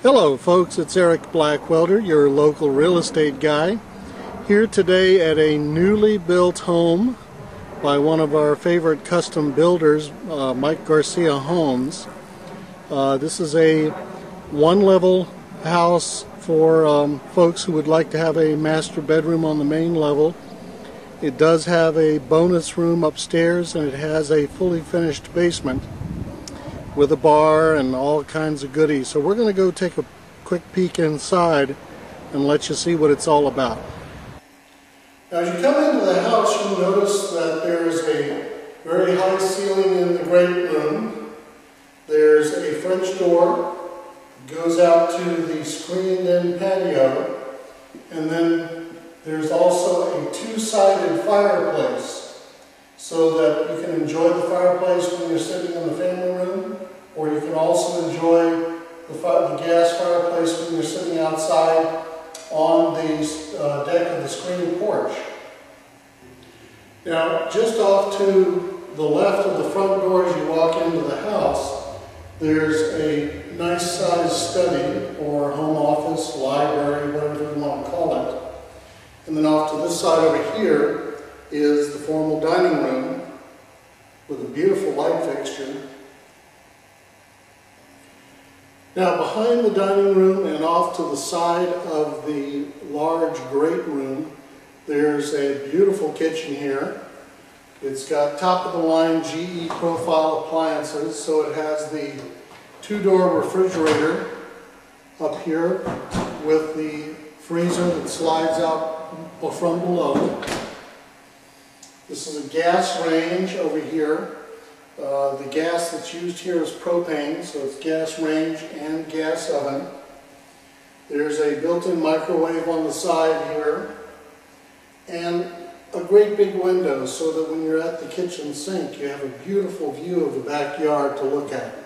Hello folks, it's Eric Blackwelder, your local real estate guy, here today at a newly built home by one of our favorite custom builders, Mike Garcia Homes. This is a one-level house for folks who would like to have a master bedroom on the main level. It does have a bonus room upstairs, and it has a fully finished basement with a bar and all kinds of goodies. So we're going to go take a quick peek inside and let you see what it's all about. Now as you come into the house, you'll notice that there's a very high ceiling in the great room. There's a French door, goes out to the screened-in patio, and then there's also a two-sided fireplace, so that you can enjoy the fireplace when you're sitting in the family room, or you can also enjoy the gas fireplace when you're sitting outside on the deck of the screened porch. Now, just off to the left of the front door as you walk into the house, there's a nice sized study or home office, library, whatever you want to call it. And then off to this side over here is the formal dining room with a beautiful light fixture. Now behind the dining room and off to the side of the large great room, there's a beautiful kitchen here. It's got top of the line GE profile appliances, so it has the two-door refrigerator up here with the freezer that slides out from below. This is a gas range over here. The gas that's used here is propane, so it's gas range and gas oven. There's a built-in microwave on the side here, and a great big window so that when you're at the kitchen sink, you have a beautiful view of the backyard to look at.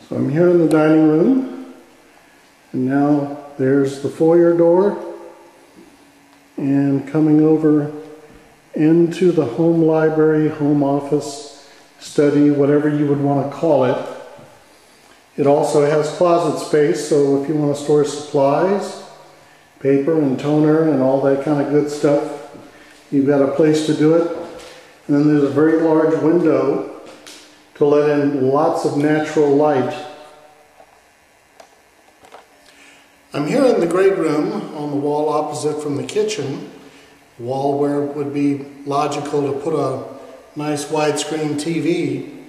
So I'm here in the dining room, and now there's the foyer door, and coming over into the home library, home office, study, whatever you would want to call it. It also has closet space, so if you want to store supplies, paper and toner and all that kind of good stuff, you've got a place to do it. And then there's a very large window to let in lots of natural light. I'm here in the great room on the wall opposite from the kitchen, a wall where it would be logical to put a nice widescreen TV.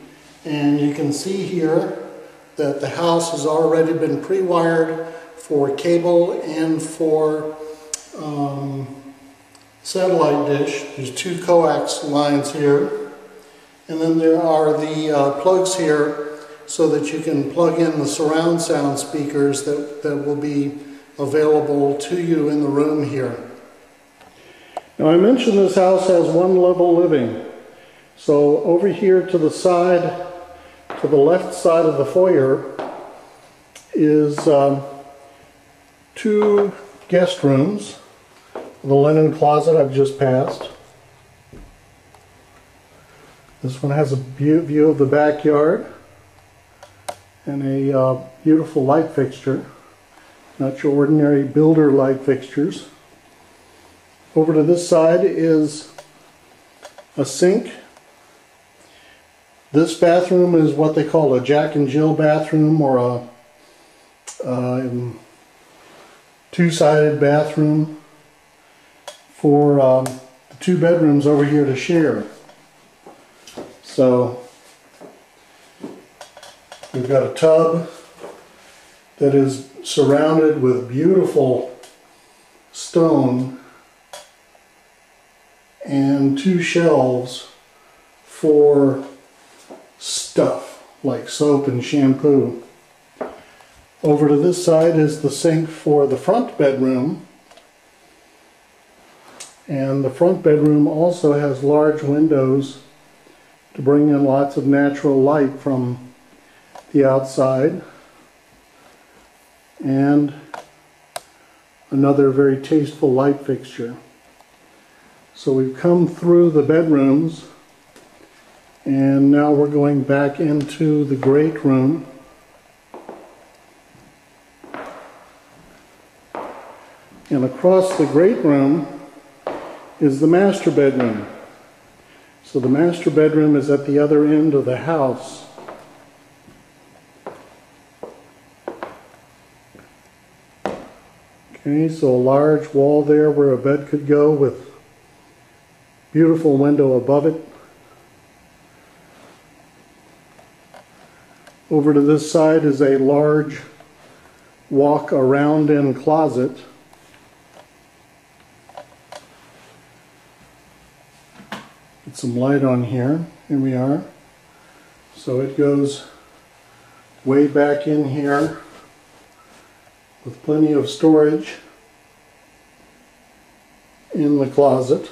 And you can see here that the house has already been pre-wired for cable and for satellite dish. There's two coax lines here. And then there are the plugs here so that you can plug in the surround sound speakers that will be available to you in the room here. Now I mentioned this house has one level living. So over here to the side, to the left side of the foyer is two guest rooms. The linen closet I've just passed. This one has a view of the backyard and a beautiful light fixture. Not your ordinary builder light fixtures. Over to this side is a sink. This bathroom is what they call a Jack and Jill bathroom, or a two-sided bathroom for the two bedrooms over here to share. So we've got a tub that is surrounded with beautiful stone and 2 shelves for stuff like soap and shampoo. Over to this side is the sink for the front bedroom, and the front bedroom also has large windows to bring in lots of natural light from the outside, and another very tasteful light fixture. So we've come through the bedrooms, and now we're going back into the great room. And across the great room is the master bedroom. So the master bedroom is at the other end of the house. Okay, so a large wall there where a bed could go with beautiful window above it. Over to this side is a large walk around in closet. Get some light on here. Here we are. So it goes way back in here with plenty of storage in the closet.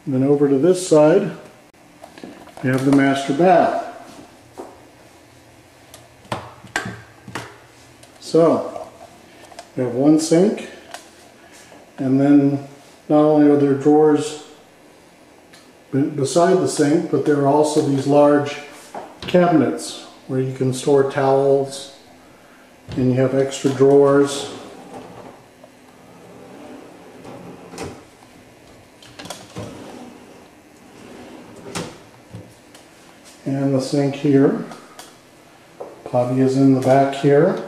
And then over to this side, we have the master bath. So, we have one sink, and then not only are there drawers beside the sink, but there are also these large cabinets where you can store towels, and you have extra drawers. And the sink here. Potty is in the back here.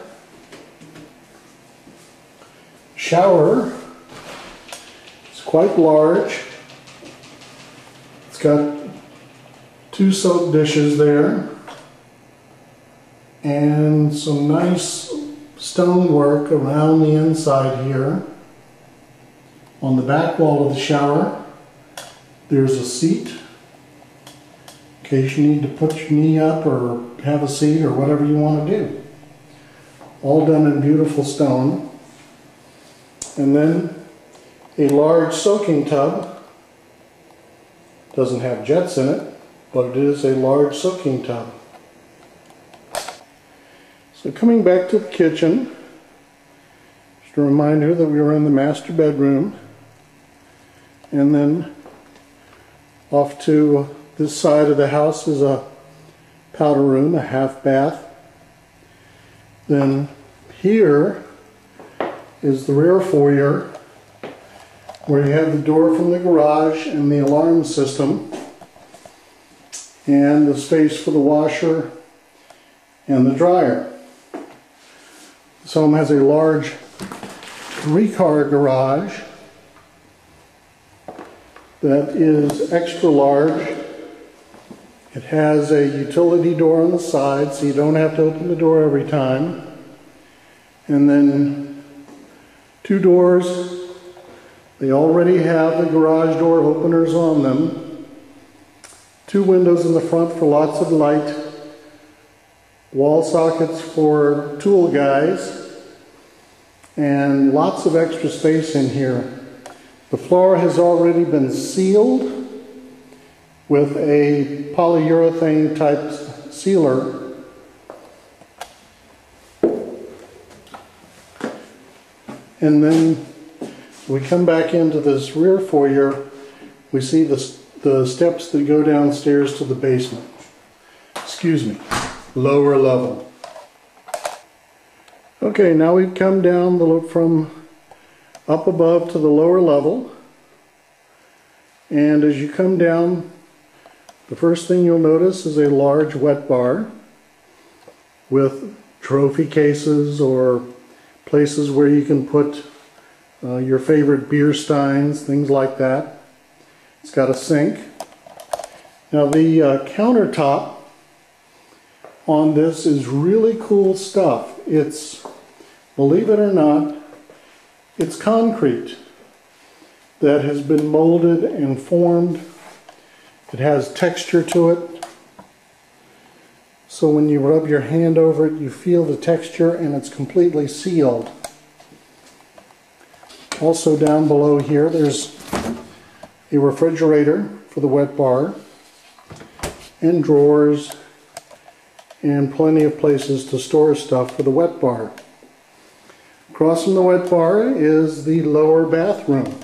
Shower is quite large. It's got 2 soap dishes there and some nice stonework around the inside here. On the back wall of the shower there's a seat in case you need to put your knee up or have a seat or whatever you want to do. All done in beautiful stone. And then a large soaking tub. Doesn't have jets in it, but it is a large soaking tub. So coming back to the kitchen, just a reminder that we were in the master bedroom, and then off to this side of the house is a powder room, a half bath. Then here is the rear foyer where you have the door from the garage and the alarm system and the space for the washer and the dryer. This home has a large 3-car garage that is extra large. It has a utility door on the side, so you don't have to open the door every time. And then 2 doors. They already have the garage door openers on them. 2 windows in the front for lots of light. Wall sockets for tool guys. And lots of extra space in here. The floor has already been sealed with a polyurethane type sealer. And then we come back into this rear foyer, we see the steps that go downstairs to the basement. Excuse me, lower level. Okay, now we've come down from up above to the lower level. And as you come down, the first thing you'll notice is a large wet bar with trophy cases or places where you can put your favorite beer steins, things like that. It's got a sink. Now the countertop on this is really cool stuff. It's, believe it or not, it's concrete that has been molded and formed. It has texture to it. So when you rub your hand over it, you feel the texture, and it's completely sealed. Also down below here, there's a refrigerator for the wet bar, and drawers, and plenty of places to store stuff for the wet bar. Across from the wet bar is the lower bathroom.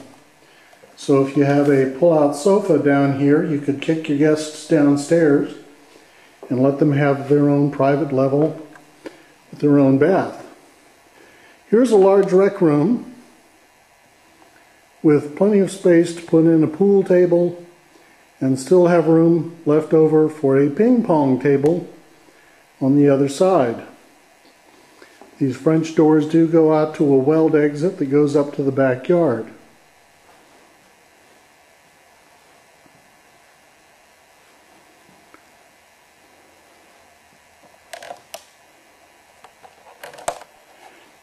So if you have a pull-out sofa down here, you could kick your guests downstairs and let them have their own private level with their own bath. Here's a large rec room with plenty of space to put in a pool table and still have room left over for a ping pong table on the other side. These French doors do go out to a weld exit that goes up to the backyard.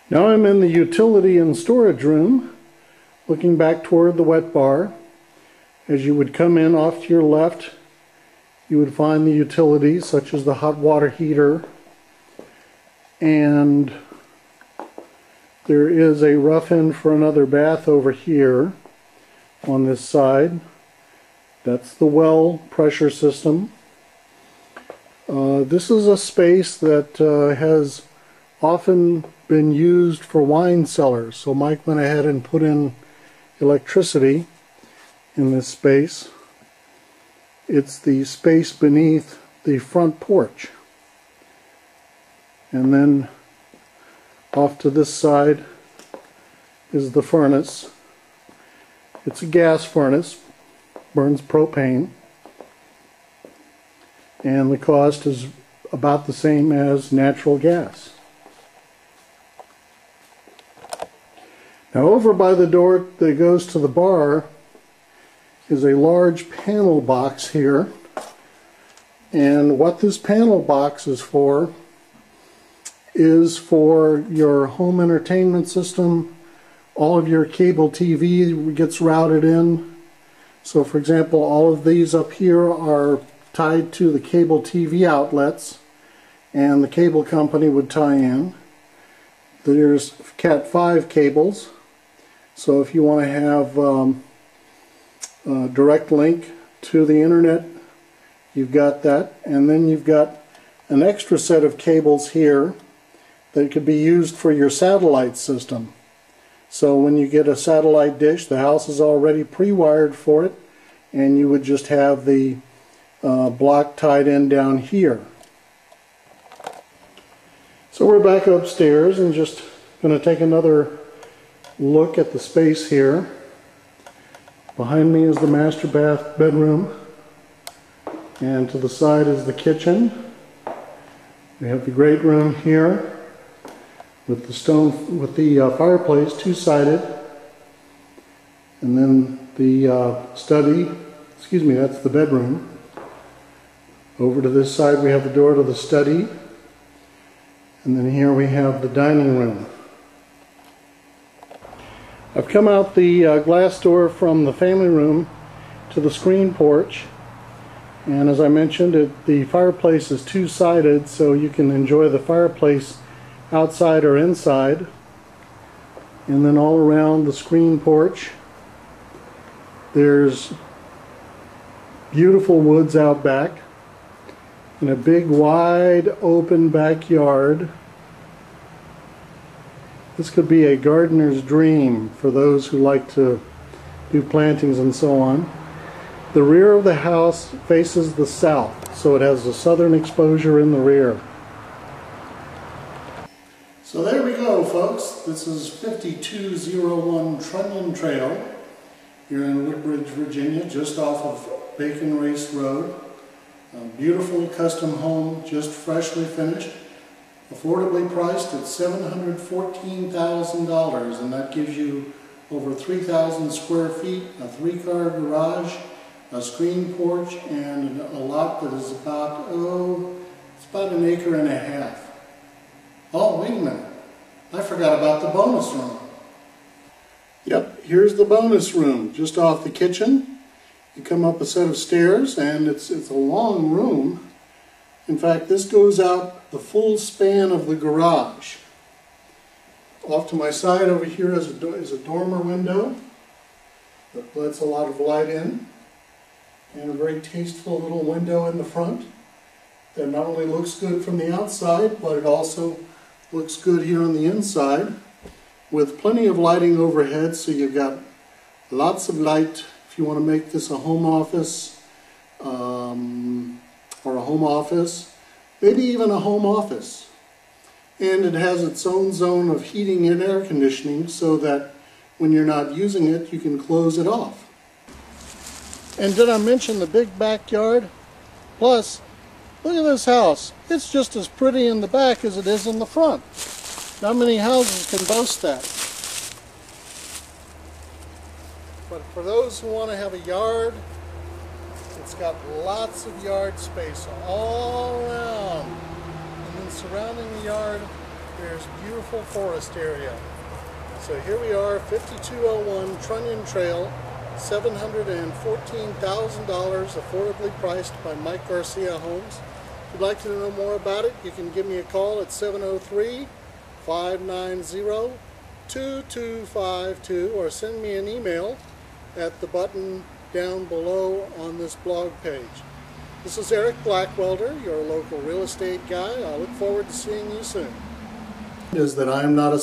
Now I'm in the utility and storage room, looking back toward the wet bar. As you would come in off to your left, you would find the utilities such as the hot water heater, and there is a rough end for another bath over here on this side. That's the well pressure system. This is a space that has often been used for wine cellars, so Mike went ahead and put in electricity in this space. It's the space beneath the front porch. And then off to this side is the furnace. It's a gas furnace, burns propane, and the cost is about the same as natural gas. Now over by the door that goes to the bar is a large panel box here, and what this panel box is for your home entertainment system. All of your cable TV gets routed in. So for example, all of these up here are tied to the cable TV outlets, and the cable company would tie in. There's Cat 5 cables, so if you want to have a direct link to the internet, you've got that. And then you've got an extra set of cables here that could be used for your satellite system. So when you get a satellite dish, the house is already pre-wired for it, and you would just have the block tied in down here. So we're back upstairs and just going to take another look at the space here. Behind me is the master bath bedroom, and to the side is the kitchen. We have the great room here with the fireplace, two-sided, and then the study. Excuse me, that's the bedroom. Over to this side we have the door to the study, and then here we have the dining room. I've come out the glass door from the family room to the screen porch, and as I mentioned, the fireplace is two-sided, so you can enjoy the fireplace outside or inside. And then all around the screen porch there's beautiful woods out back and a big wide open backyard. This could be a gardener's dream for those who like to do plantings and so on. The rear of the house faces the south, so it has a southern exposure in the rear. So there we go, folks. This is 5201 Trunnion Trail here in Woodbridge, Virginia, just off of Bacon Race Road. A beautiful custom home, just freshly finished. Affordably priced at $714,000, and that gives you over 3,000 square feet, a 3-car garage, a screen porch, and a lot that is about, it's about 1.5 acres. Oh, wait a minute. I forgot about the bonus room. Yep, here's the bonus room, just off the kitchen. You come up a set of stairs, and it's a long room. In fact, this goes out the full span of the garage. Off to my side over here is a dormer window that lets a lot of light in, and a very tasteful little window in the front that not only looks good from the outside, but it also looks good here on the inside, with plenty of lighting overhead, so you've got lots of light if you want to make this a home office, or a home office, maybe even a home office. And it has its own zone of heating and air conditioning, so that when you're not using it, you can close it off. And did I mention the big backyard? Plus, look at this house. It's just as pretty in the back as it is in the front. Not many houses can boast that. But for those who want to have a yard, it's got lots of yard space all around. And then surrounding the yard, there's beautiful forest area. So here we are, 5201 Trunnion Trail, $714,000, affordably priced by Mike Garcia Homes. If you'd like to know more about it, you can give me a call at 703-590-2252 or send me an email at the button down below on this blog page. This is Eric Blackwelder, your local real estate guy. I look forward to seeing you soon. Is that I am not a